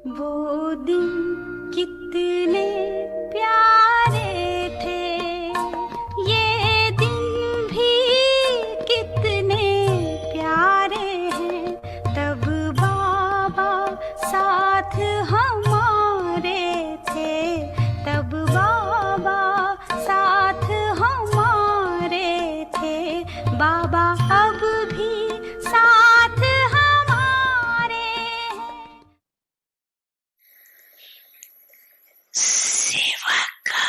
वो दिन कितने प्यारे थे, ये दिन भी कितने प्यारे हैं। तब बाबा साथ हमारे थे, तब बाबा साथ हमारे थे। बाबा अब भी साथ हमारे हैं। सेवा का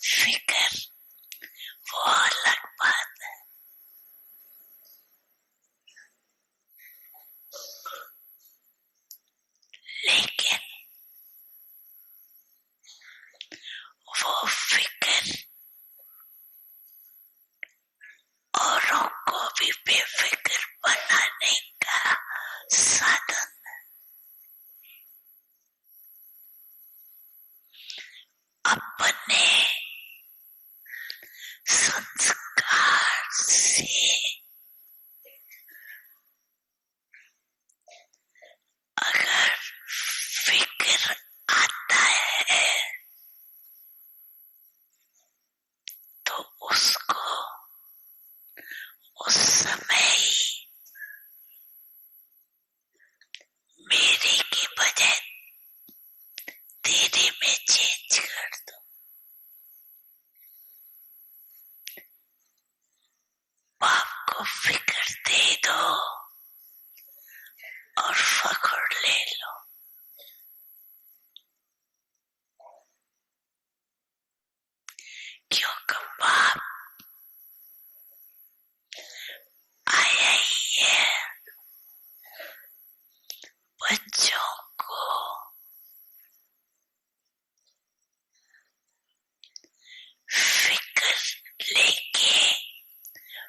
फिक्र वो अलग बात है, लेकिन वो फिक्र औरों को भी बेफिक्र बनाने का साधन है। अपने संस्कार से अगर फिक्र आता है तो उसको उस समय ही मेरे के बजाय तेरे में चेंज कर दो। बाप को फिक्र दे दो और फखर ले लो। क्योंकि बाप आया ही है बच्चों को फिक्र लेके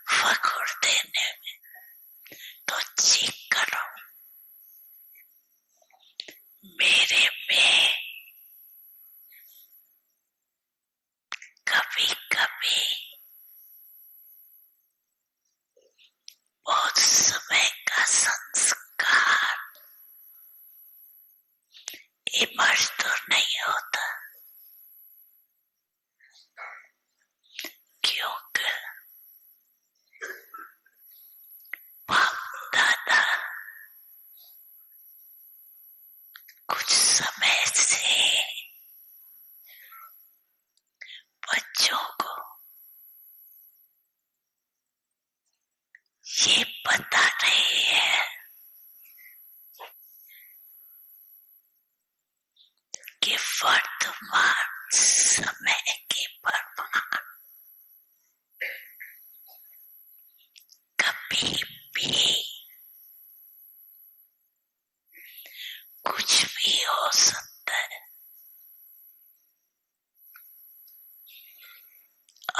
फखर देने में। तो चेक करो मेरे में कभी कभी बहुत समय का संस्कार इमर्ज तो नहीं होता, क्योंकि बाप दादा कुछ समय से बच्चों को ये बता रहे हैं कि वर्तमान समय के प्रमाण कभी भी कुछ भी हो सकता है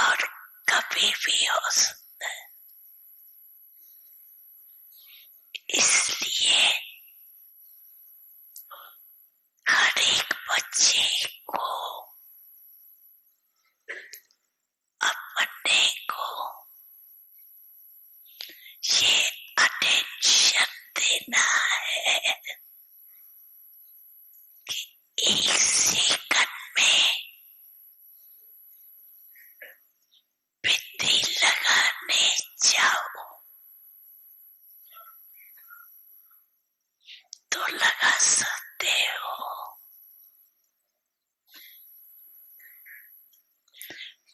और कभी भी हो सकता है। इसलिए हर एक बच्चे को अपने को ये अटेंशन देना है कि एक सेकंड में बिंदी लगाने जाओ तो लगा सकते हो।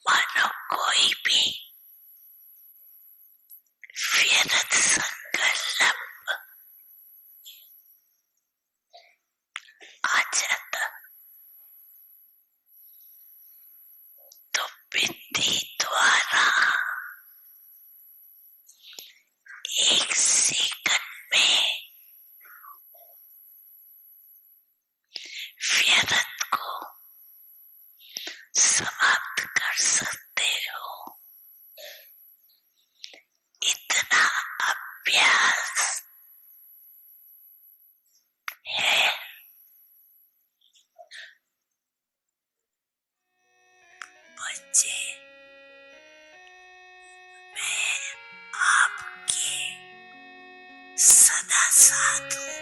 मानो कोई भी व्यर्थ संकल्प आ जाता तो बिंदी द्वारा एक सेकंड में व्यर्थ को समाप्त कर सकते हो। इतना अभ्यास है। बच्चे, मैं आपके सदा साथ हूँ।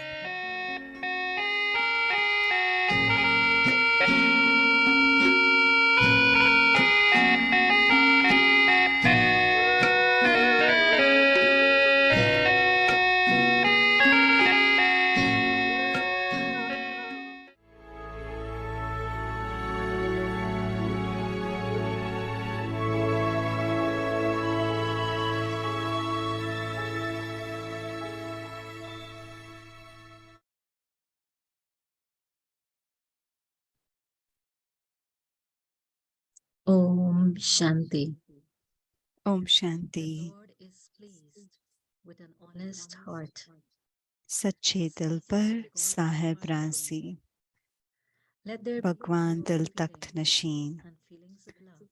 Om Shanti. Om Shanti. The Lord is pleased with an honest heart. सच्चे दिल पर साहेब राजी, Let there be भगवान pure दिल तख्त feelings Nashin. and feelings of love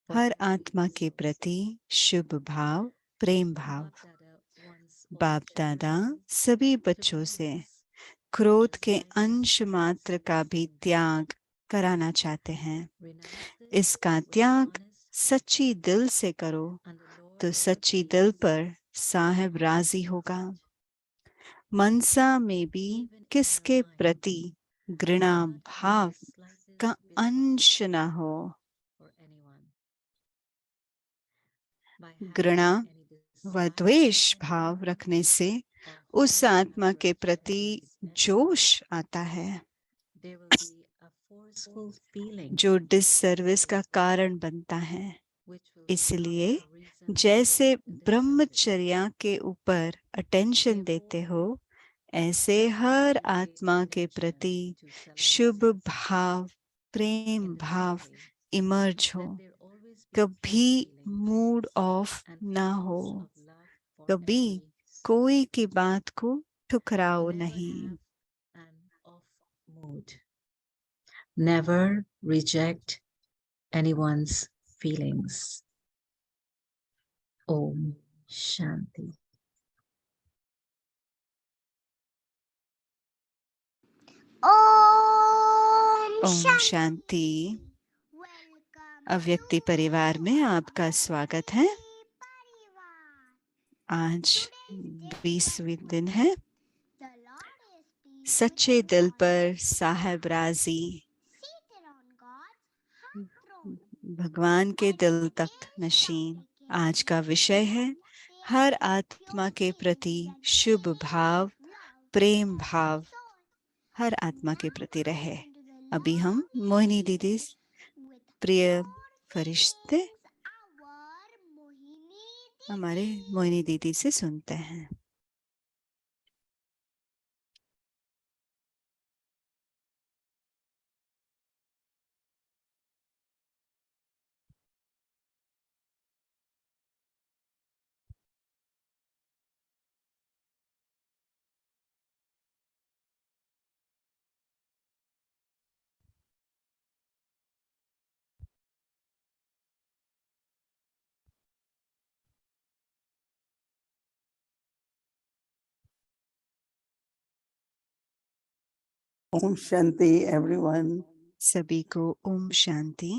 for her all आत्मा के souls. प्रति शुभ भाव, प्रेम भाव। Bap Dada wants all बाप दादा children सभी to बच्चों से practice क्रोध के renouncing अंश मात्र का भी sins. त्याग कराना चाहते हैं। Renounce this इसका with an त्याग honest heart, सच्ची दिल से करो and the Lord तो will be सच्ची दिल pleased पर साहेब with राजी your होगा। heart. मनसा में भी Even in किसके your mind, प्रति घृणा do not have भाव the slightest का bitterness अंश न हो। for anyone. By having घृणा any व desire द्वेष for भाव anyone, रखने से or उस hold आत्मा a के grudge प्रति against anyone, जोश आता है there will be a forceful feeling जो of डिससर्विस का jealousy, कारण बनता है। which will become इसलिए a reason for जैसे attention seeking. ब्रह्मचर्या के ऊपर अटेंशन देते हो, ऐसे हर आत्मा के प्रति शुभ भाव, प्रेम भाव इमर्ज हो। कभी मूड ऑफ ना हो, कभी कोई की बात को ठुकराओ नहीं। Never reject anyone's feelings. Om Shanti. Om Shanti. अव्यक्ति परिवार में आपका स्वागत है। आज 20वें दिन है। सच्चे दिल पर साहेब राजी, भगवान के दिल तख्त नशीन। आज का विषय है हर आत्मा के प्रति शुभ भाव, प्रेम भाव हर आत्मा के प्रति रहे। अभी हम मोहिनी दीदी, प्रिय फरिश्ते, हमारे मोहिनी दीदी से सुनते हैं। Om Shanti, everyone. सभी को Om Shanti.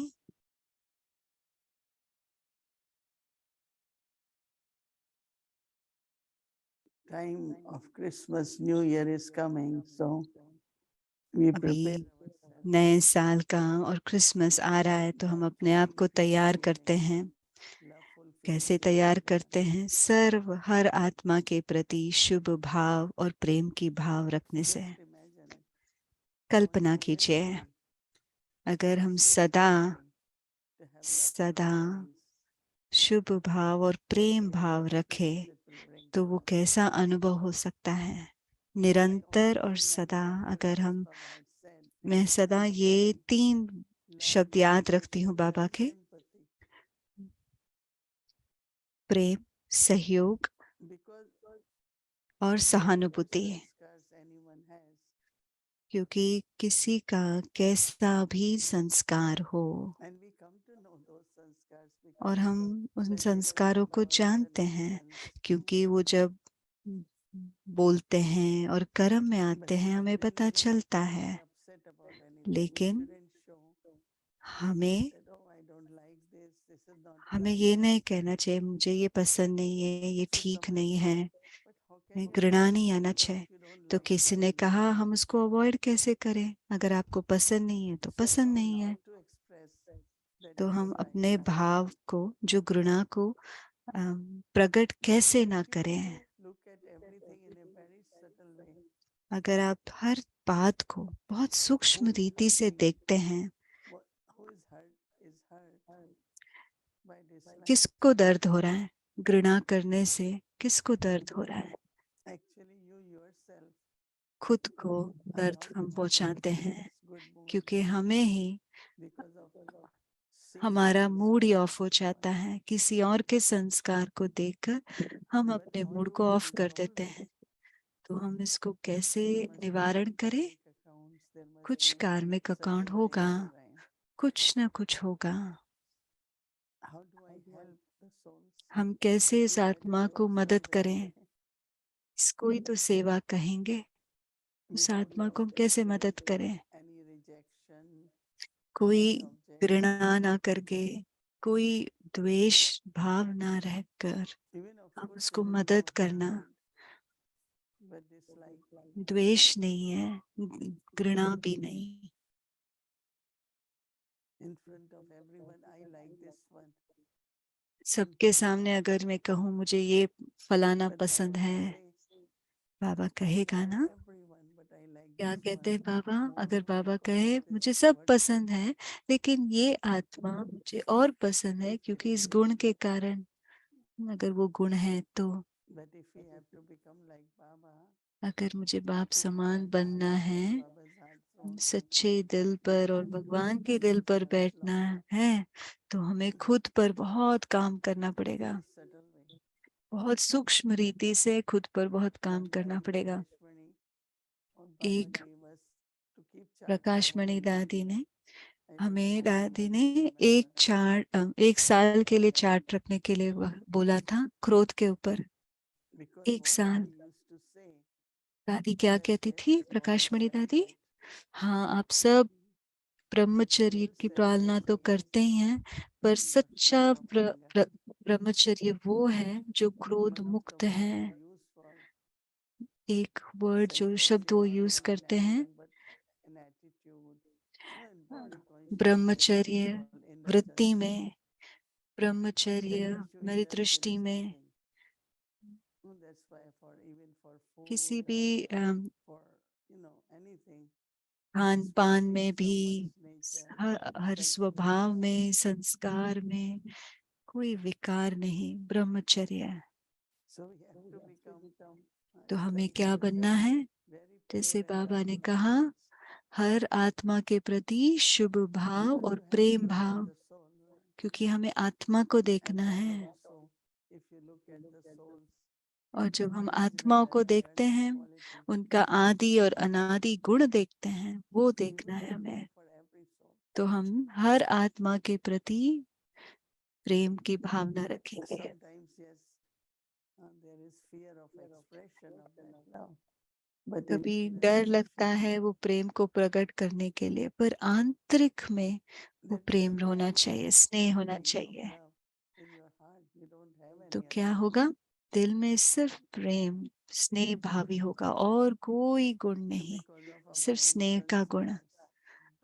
Time of Christmas, New Year is coming, so we prepare अभी नए साल का और क्रिसमस आ रहा है, तो हम अपने आप को तैयार करते हैं। कैसे तैयार करते हैं? सर्व हर आत्मा के प्रति शुभ भाव और प्रेम की भाव रखने से। कल्पना कीजिए, अगर हम सदा सदा शुभ भाव और प्रेम भाव रखें, तो वो कैसा अनुभव हो सकता है। निरंतर और सदा, अगर हम, मैं सदा ये 3 शब्द याद रखती हूँ बाबा के, प्रेम, सहयोग और सहानुभूति। क्योंकि किसी का कैसा भी संस्कार हो और हम उन संस्कारों को जानते हैं, क्योंकि वो जब बोलते हैं और कर्म में आते हैं हमें पता चलता है। लेकिन हमें ये नहीं कहना चाहिए मुझे ये पसंद नहीं है, ये ठीक नहीं है, मैं घृणा नहीं आना चाहिए। तो किसी ने कहा हम उसको अवॉइड कैसे करें? अगर आपको पसंद नहीं है तो पसंद नहीं है। तो हम अपने भाव को, जो घृणा को प्रकट कैसे ना करें? अगर आप हर बात को बहुत सूक्ष्म रीति से देखते हैं, किसको दर्द हो रहा है घृणा करने से? किसको दर्द हो रहा है? खुद को दर्द हम पहुंचाते हैं, क्योंकि हमें ही हमारा मूड ही ऑफ हो जाता है, किसी और के संस्कार को देखकर हम अपने मूड को ऑफ कर देते हैं। तो हम इसको कैसे निवारण करें? कुछ कार्मिक अकाउंट होगा, कुछ ना कुछ होगा। हम कैसे इस आत्मा को मदद करें? इसको ही तो सेवा कहेंगे। उस आत्मा को हम कैसे मदद करें? कोई घृणा ना करके, कोई द्वेष भाव ना रहकर हम उसको मदद करना। द्वेष नहीं है, घृणा भी नहीं। सबके सामने अगर मैं कहूँ मुझे ये फलाना पसंद है, बाबा कहेगा ना? क्या कहते हैं बाबा? अगर बाबा कहे मुझे सब पसंद है, लेकिन ये आत्मा मुझे और पसंद है क्योंकि इस गुण के कारण, अगर वो गुण है तो अगर मुझे बाप समान बनना है, सच्चे दिल पर और भगवान के दिल पर बैठना है, तो हमें खुद पर बहुत काम करना पड़ेगा। बहुत सूक्ष्म रीति से खुद पर बहुत काम करना पड़ेगा। एक प्रकाशमणि दादी ने एक साल के लिए चार्ट रखने के लिए बोला था, क्रोध के ऊपर। एक साल। दादी क्या कहती थी, प्रकाशमणि दादी? हाँ, आप सब ब्रह्मचर्य की पालना तो करते ही हैं, पर सच्चा ब्रह्मचर्य वो है जो क्रोध मुक्त है। एक वर्ड जो शब्द वो यूज करते हैं, ब्रह्मचर्य वृत्ति में, ब्रह्मचर्य मेरी दृष्टि में, किसी भी खान पान में भी, हर स्वभाव में, संस्कार में कोई विकार नहीं, ब्रह्मचर्य। तो हमें क्या बनना है? जैसे बाबा ने कहा, हर आत्मा के प्रति शुभ भाव और प्रेम भाव, क्योंकि हमें आत्मा को देखना है। और जब हम आत्माओं को देखते हैं, उनका आदि और अनादि गुण देखते हैं, वो देखना है हमें। तो हम हर आत्मा के प्रति प्रेम की भावना रखेंगे। कभी डर लगता है वो प्रेम को प्रकट करने के लिए, पर आंतरिक में वो प्रेम होना चाहिए, स्नेह होना चाहिए। तो क्या होगा? दिल में सिर्फ प्रेम, स्नेह भावी होगा और कोई गुण नहीं, सिर्फ स्नेह का गुण।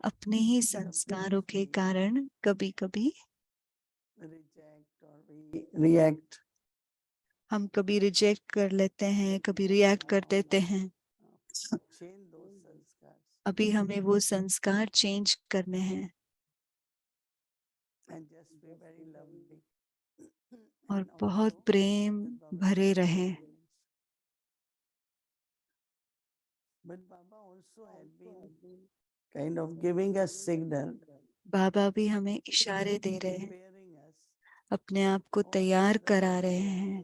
अपने ही संस्कारों के कारण कभी कभी रिएक्ट, हम कभी रिजेक्ट कर लेते हैं, कभी रिएक्ट कर देते हैं। अभी हमें वो संस्कार चेंज करने हैं और बहुत प्रेम भरे रहे। kind of giving us signal, बाबा भी हमें इशारे दे रहे हैं, अपने आप को तैयार करा रहे हैं,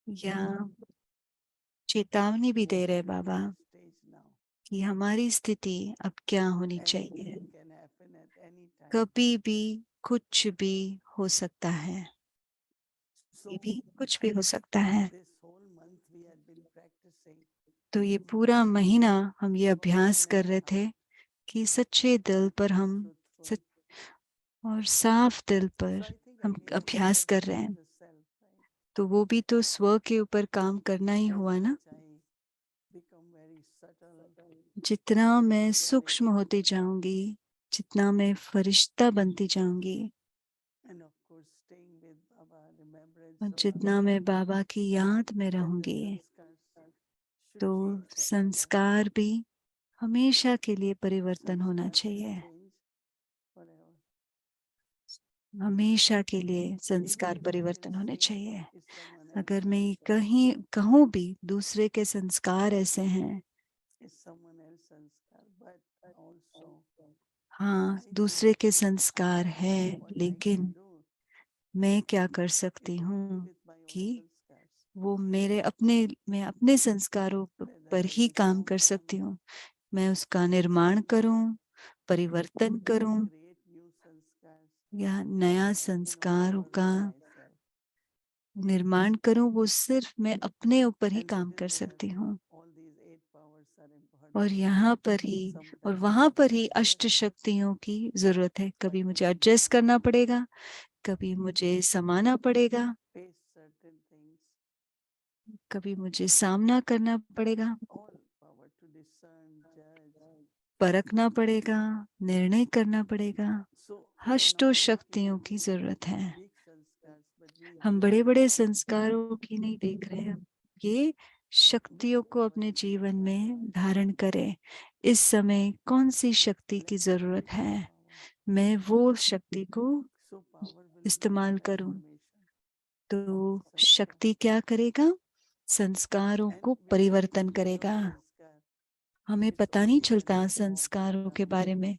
या चेतावनी भी दे रहे हैं बाबा कि हमारी स्थिति अब क्या होनी चाहिए। कभी भी कुछ भी हो सकता है, कभी भी कुछ भी हो सकता है। तो ये पूरा महीना हम ये अभ्यास कर रहे थे कि सच्चे दिल पर हम और साफ दिल पर हम अभ्यास कर रहे हैं। तो वो भी तो स्व के ऊपर काम करना ही हुआ ना। जितना मैं सूक्ष्म होती जाऊंगी, जितना मैं फरिश्ता बनती जाऊंगी, और जितना मैं बाबा की याद में रहूंगी, तो संस्कार भी हमेशा के लिए परिवर्तन होना चाहिए। हमेशा के लिए संस्कार परिवर्तन होने चाहिए। अगर मैं कहीं कहूँ भी दूसरे के संस्कार ऐसे हैं, हाँ, दूसरे के संस्कार है, लेकिन मैं क्या कर सकती हूँ कि वो मेरे अपने मैं अपने संस्कारों पर ही काम कर सकती हूँ। मैं उसका निर्माण करूं, परिवर्तन करूं या नया संस्कारों का निर्माण करूं, वो सिर्फ मैं अपने ऊपर ही काम कर सकती हूँ। और यहाँ पर ही और वहां पर ही अष्ट शक्तियों की जरूरत है। कभी मुझे एडजस्ट करना पड़ेगा, कभी मुझे समाना पड़ेगा, कभी मुझे सामना करना पड़ेगा, परखना पड़ेगा, निर्णय करना पड़ेगा। अष्टो शक्तियों की जरूरत है। हम बड़े बड़े संस्कारों की नहीं देख रहे हैं। ये शक्तियों को अपने जीवन में धारण करें। इस समय कौन सी शक्ति की जरूरत है, मैं वो शक्ति को इस्तेमाल करूं। तो शक्ति क्या करेगा? संस्कारों को परिवर्तन करेगा। हमें पता नहीं चलता संस्कारों के बारे में।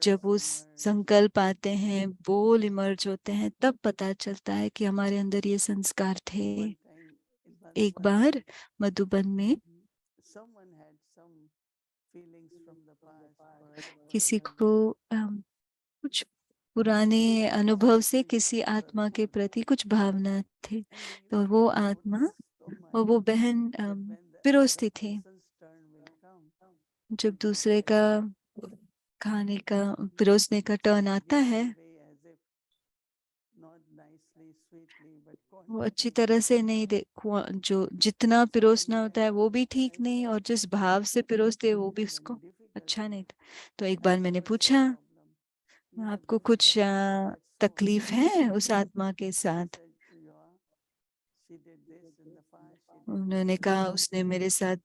जब वो संकल्प आते हैं, बोल इमर्ज होते हैं, तब पता चलता है कि हमारे अंदर ये संस्कार थे। एक बार मधुबन में किसी को कुछ पुराने अनुभव से किसी आत्मा के प्रति कुछ भावना थी, तो वो आत्मा और वो बहन पिरोसती थी। जब दूसरे का खाने का पिरोसने का टर्न आता है, वो अच्छी तरह से नहीं देखो, जो जितना पिरोसना होता है वो भी ठीक नहीं, और जिस भाव से पिरोसते वो भी उसको अच्छा नहीं था। तो एक बार मैंने पूछा, आपको कुछ तकलीफ है उस आत्मा के साथ? उन्होंने कहा, उसने मेरे साथ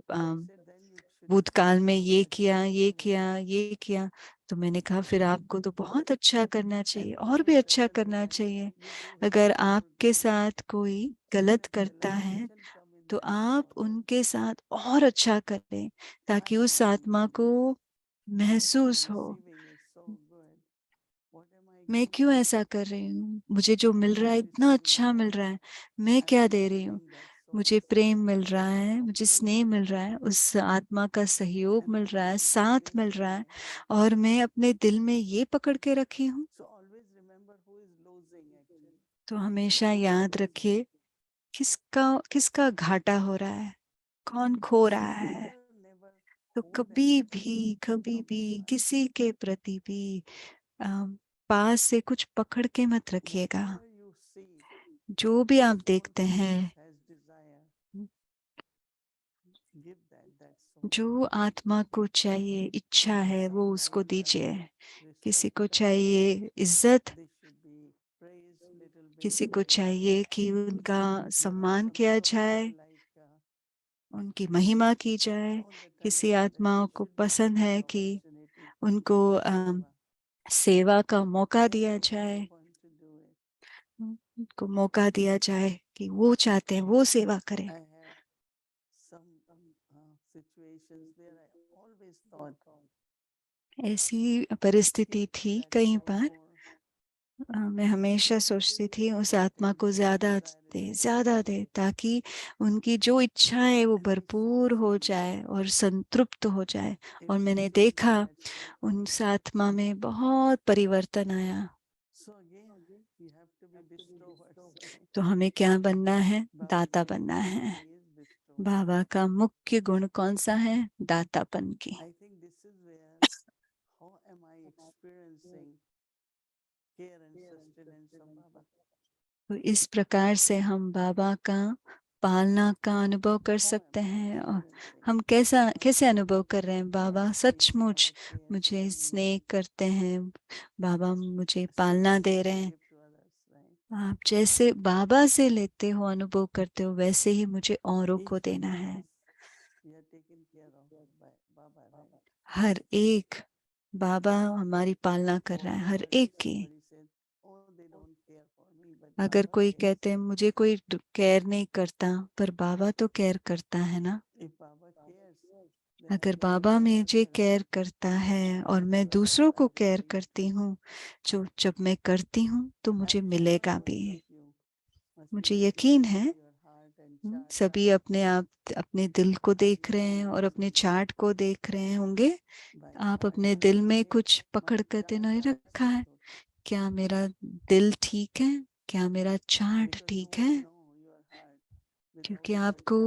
भूतकाल में ये किया, ये किया, ये किया। तो मैंने कहा, फिर आपको तो बहुत अच्छा करना चाहिए, और भी अच्छा करना चाहिए। अगर आपके साथ कोई गलत करता है तो आप उनके साथ और अच्छा करें, ताकि उस आत्मा को महसूस हो, मैं क्यों ऐसा कर रही हूँ, मुझे जो मिल रहा है इतना अच्छा मिल रहा है, मैं क्या दे रही हूँ? मुझे प्रेम मिल रहा है, मुझे स्नेह मिल रहा है, उस आत्मा का सहयोग मिल रहा है, साथ मिल रहा है, और मैं अपने दिल में ये पकड़ के रखी हूँ। तो हमेशा याद रखिए, किसका किसका घाटा हो रहा है, कौन खो रहा है। तो कभी भी किसी के प्रति भी पास से कुछ पकड़ के मत रखिएगा। जो भी आप देखते हैं, जो आत्मा को चाहिए, इच्छा है, वो उसको दीजिए। किसी को चाहिए इज्जत, किसी को चाहिए कि उनका सम्मान किया जाए, उनकी महिमा की जाए। किसी आत्माओं को पसंद है कि उनको सेवा का मौका दिया जाए, उनको मौका दिया जाए कि वो चाहते हैं वो सेवा करें। ऐसी परिस्थिति थी कई बार। मैं हमेशा सोचती थी, उस आत्मा को ज्यादा दे, ताकि उनकी जो इच्छा है वो भरपूर हो जाए और संतृप्त हो जाए। और मैंने देखा, उस आत्मा में बहुत परिवर्तन आया। तो हमें क्या बनना है? दाता बनना है। बाबा का मुख्य गुण कौन सा है? दातापन की। तो इस प्रकार से हम बाबा का पालना का अनुभव कर सकते हैं। और हम कैसे अनुभव कर रहे हैं? बाबा सचमुच मुझे स्नेह करते हैं, बाबा मुझे पालना दे रहे हैं। आप जैसे बाबा से लेते हो, अनुभव करते हो, वैसे ही मुझे औरों को देना है। हर एक बाबा हमारी पालना कर रहा है, हर एक की। अगर कोई कहते हैं मुझे कोई केयर नहीं करता, पर बाबा तो केयर करता है ना। अगर बाबा मुझे केयर करता है और मैं दूसरों को केयर करती हूँ, जो जब मैं करती हूँ तो मुझे मिलेगा भी। मुझे यकीन है सभी अपने आप अपने दिल को देख रहे हैं और अपने चार्ट को देख रहे होंगे। आप अपने दिल में कुछ पकड़ कर तो नहीं रखा है? क्या मेरा दिल ठीक है? क्या मेरा चार्ट ठीक है? क्योंकि आपको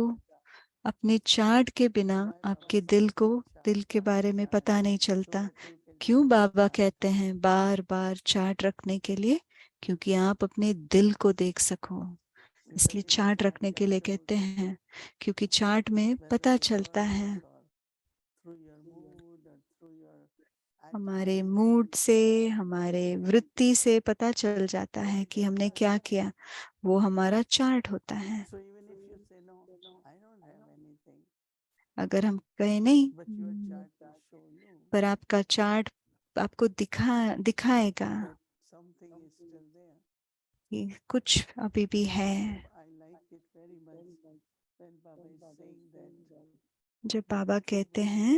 अपने चार्ट के बिना आपके दिल के बारे में पता नहीं चलता। क्यों बाबा कहते हैं बार बार चार्ट रखने के लिए? क्योंकि आप अपने दिल को देख सको, इसलिए चार्ट रखने के लिए कहते हैं। क्योंकि चार्ट में पता चलता है, हमारे मूड से, हमारे वृत्ति से पता चल जाता है कि हमने क्या किया। वो हमारा चार्ट होता है। अगर हम कहें नहीं, पर आपका चार्ट आपको दिखाएगा कि कुछ अभी भी है। जब बाबा कहते हैं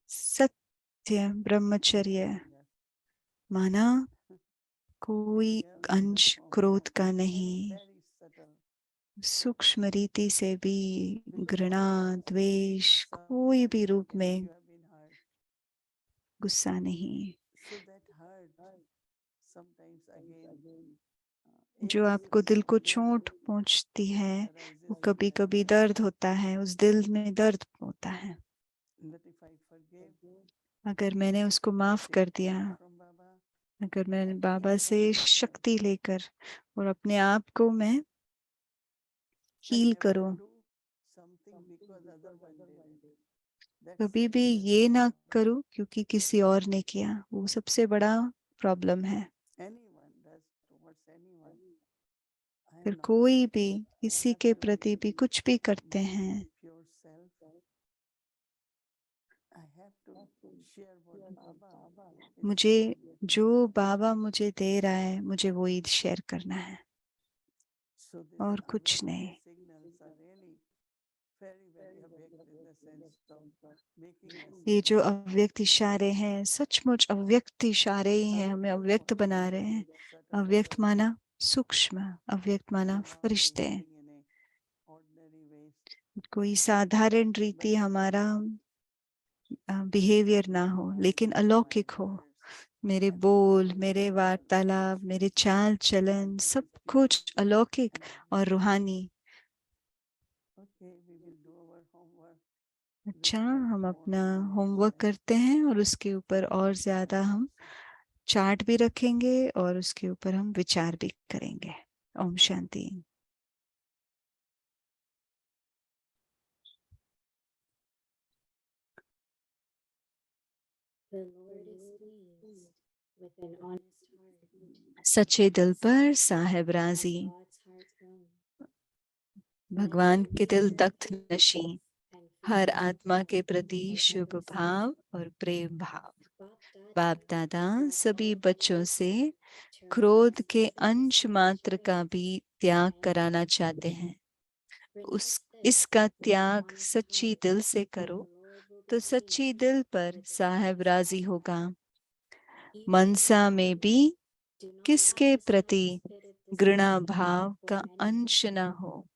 सत्य ब्रह्मचर्य, माना कोई अंश क्रोध का नहीं, सूक्ष्म रीति से भी घृणा द्वेष कोई भी रूप में, गुस्सा नहीं। जो आपको दिल को चोट पहुंचती है, वो कभी कभी दर्द होता है, उस दिल में दर्द होता है। अगर मैंने उसको माफ कर दिया, अगर मैंने बाबा से शक्ति लेकर और अपने आप को मैं हील करूं, कभी भी ये ना करूं क्योंकि किसी और ने किया, वो सबसे बड़ा प्रॉब्लम है। फिर कोई भी किसी के प्रति भी कुछ भी करते हैं, मुझे जो बाबा मुझे दे रहा है मुझे वो ही शेयर करना है और कुछ नहीं। ये जो अव्यक्त इशारे हैं, सचमुच अव्यक्त इशारे ही हैं, हमें अव्यक्त बना रहे हैं। अव्यक्त माना सूक्ष्म, अव्यक्त माना फरिश्ते। कोई साधारण रीति हमारा बिहेवियर ना हो, लेकिन अलौकिक हो। मेरे बोल, मेरे वार्तालाप, मेरे चाल चलन, सब कुछ अलौकिक और रूहानी। अच्छा, हम अपना होमवर्क करते हैं और उसके ऊपर और ज्यादा हम चार्ट भी रखेंगे और उसके ऊपर हम विचार भी करेंगे। Om Shanti. The Lord is pleased with an honest heart, सच्चे दिल पर साहेब राजी, on God's heart throne. भगवान के दिल तख्त नशी, हर आत्मा के प्रति शुभ भाव और प्रेम भाव। बाप दादा सभी बच्चों से क्रोध के अंश मात्र का भी त्याग कराना चाहते हैं। इसका त्याग सच्ची दिल से करो तो सच्ची दिल पर साहेब राजी होगा। मनसा में भी किसके प्रति घृणा भाव का अंश न हो।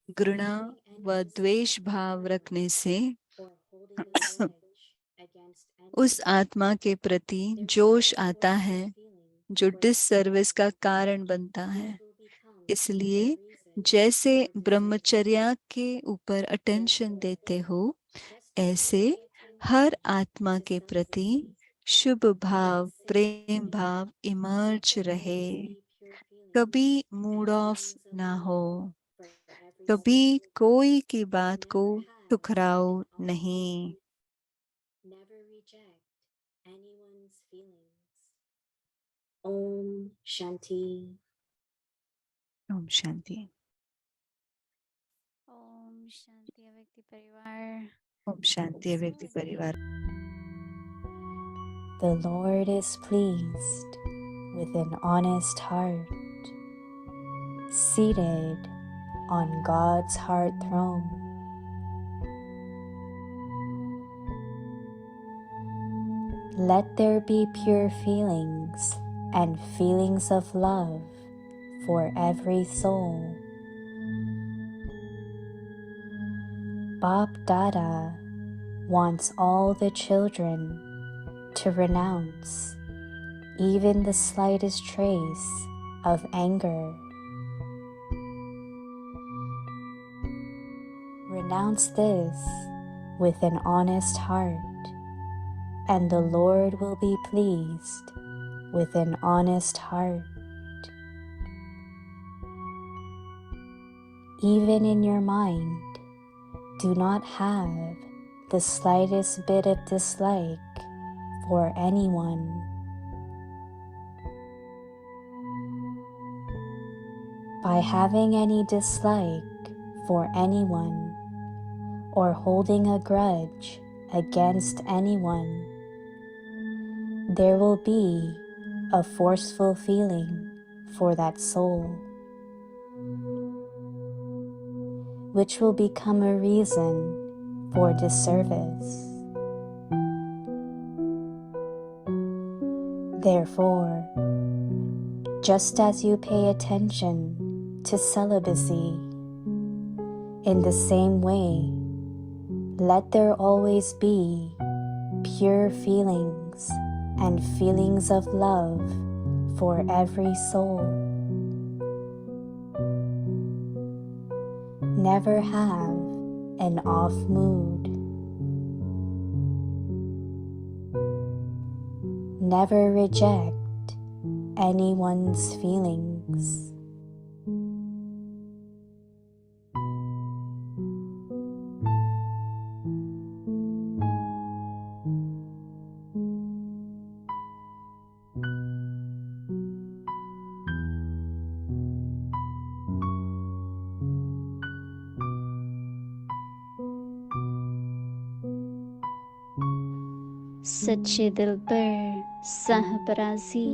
घृणा व द्वेष भाव रखने से उस आत्मा के प्रति जोश आता है जो डिससर्विस का कारण बनता है। इसलिए जैसे ब्रह्मचर्या के ऊपर अटेंशन देते हो, ऐसे हर आत्मा के प्रति शुभ भाव प्रेम भाव इमर्ज रहे। कभी मूड ऑफ ना हो, कभी कोई की बात को ठुकराओ नहीं। Never reject anyone's feelings. Om Shanti. Om Shanti. Om Shanti अव्यक्ति परिवार। ओम शांति अव्यक्ति परिवार। The Lord is pleased with an honest heart, seated on God's heart throne. Let there be pure feelings and feelings of love for every soul. Bap Dada wants all the children to renounce even the slightest trace of anger. Renounce this with an honest heart, and the Lord will be pleased with an honest heart. Even in your mind, do not have the slightest bit of dislike for anyone. By having any dislike for anyone or holding a grudge against anyone, there will be a forceful feeling for that soul, which will become a reason for disservice. Therefore, just as you pay attention to celibacy, in the same way, let there always be pure feelings and feelings of love for every soul. Never have an off mood. Never reject anyone's feelings. सच्चे दिल पर सहबराजी,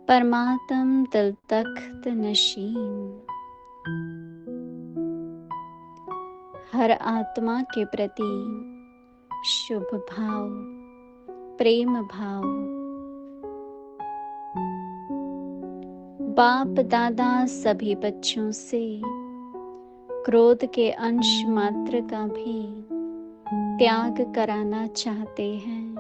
परमात्म दिल तख्त नशीन। हर आत्मा के प्रति शुभ भाव, प्रेम भाव। बाप दादा सभी बच्चों से क्रोध के अंश मात्र का भी त्याग कराना चाहते हैं।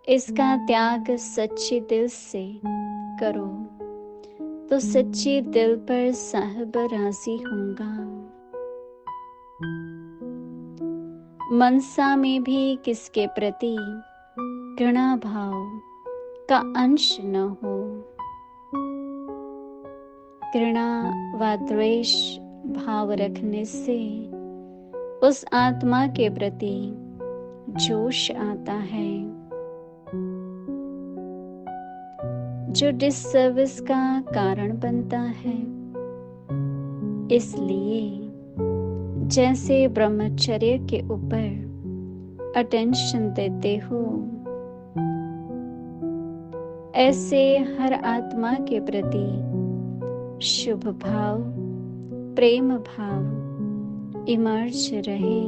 इसका त्याग सच्चे दिल से करो तो सच्चे दिल पर साहिब राजी होगा। मनसा में भी किसके प्रति घृणा भाव का अंश न हो। घृणा व द्वेष भाव रखने से उस आत्मा के प्रति जोश आता है, जो डिससर्विस का कारण बनता है। इसलिए जैसे ब्रह्मचर्य के ऊपर अटेंशन देते हो, ऐसे हर आत्मा के प्रति शुभ भाव, प्रेम भाव इमर्ज रहे।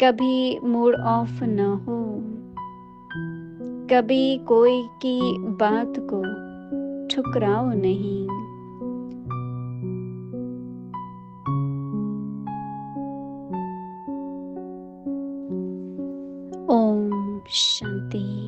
कभी मूड ऑफ न हो, कभी कोई की बात को ठुकराओ नहीं। ओम शांति।